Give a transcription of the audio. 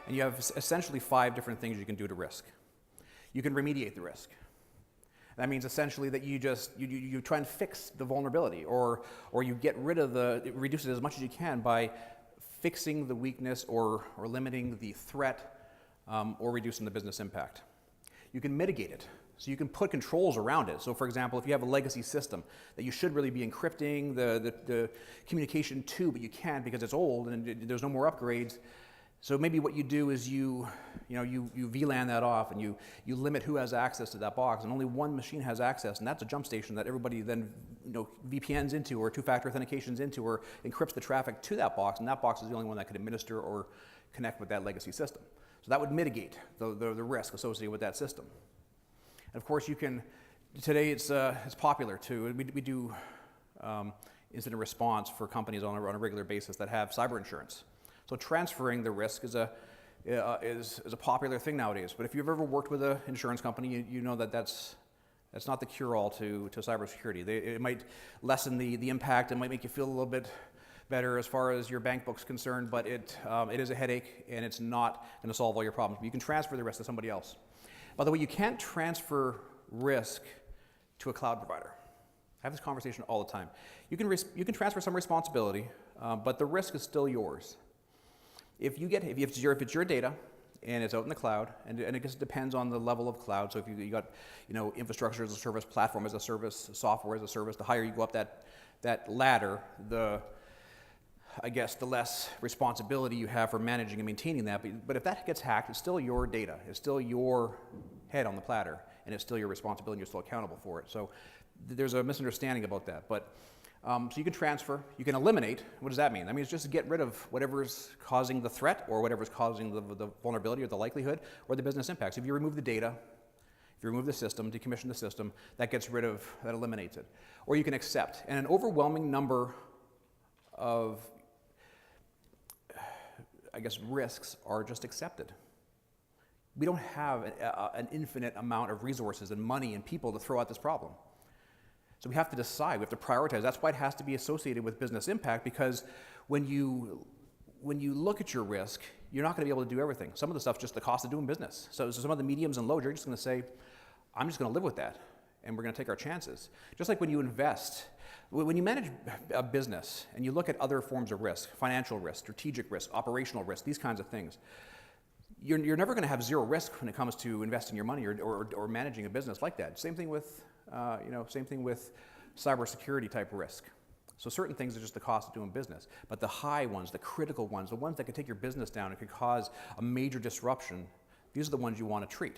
And you have essentially 5 different things you can do to risk. You can remediate the risk. That means essentially that you try and fix the vulnerability, or you get rid of reduce it as much as you can by fixing the weakness or limiting the threat or reducing the business impact. You can mitigate it. So you can put controls around it. So for example, if you have a legacy system that you should really be encrypting the communication to, but you can't because it's old and there's no more upgrades. So maybe what you do is you VLAN that off and you limit who has access to that box, and only one machine has access, and that's a jump station that everybody then VPNs into or two-factor authentications into or encrypts the traffic to that box, and that box is the only one that could administer or connect with that legacy system. So that would mitigate the risk associated with that system. And of course, you can. Today it's popular too. We do incident response for companies on a regular basis that have cyber insurance. So transferring the risk is a popular thing nowadays. But if you've ever worked with an insurance company, you know that that's not the cure-all to cybersecurity. It might lessen the impact. It might make you feel a little bit better as far as your bank book's concerned, but it is a headache, and it's not going to solve all your problems. You can transfer the risk to somebody else. By the way, you can't transfer risk to a cloud provider. I have this conversation all the time. You can transfer some responsibility, but the risk is still yours. If it's your data and it's out in the cloud, and it just depends on the level of cloud. So if you got infrastructure as a service, platform as a service, software as a service, the higher you go up that ladder, the less responsibility you have for managing and maintaining that. But if that gets hacked, it's still your data. It's still your head on the platter, and it's still your responsibility, and you're still accountable for it. So there's a misunderstanding about that. But so you can transfer, you can eliminate. What does that mean? That means just to get rid of whatever's causing the threat or whatever's causing the vulnerability or the likelihood or the business impacts. If you remove the data, if you remove the system, decommission the system, that eliminates it. Or you can accept. And an overwhelming number of, risks are just accepted. We don't have an infinite amount of resources and money and people to throw at this problem. So we have to decide, we have to prioritize. That's why it has to be associated with business impact, because when you look at your risk, you're not going to be able to do everything. Some of the stuff's just the cost of doing business. So some of the mediums and lows, you're just going to say, I'm just going to live with that, and we're going to take our chances. Just like when you invest, when you manage a business and you look at other forms of risk, financial risk, strategic risk, operational risk, these kinds of things, you're never going to have zero risk when it comes to investing your money or managing a business like that. Same thing with cybersecurity type risk. So certain things are just the cost of doing business, but the high ones, the critical ones, the ones that could take your business down and could cause a major disruption, these are the ones you want to treat.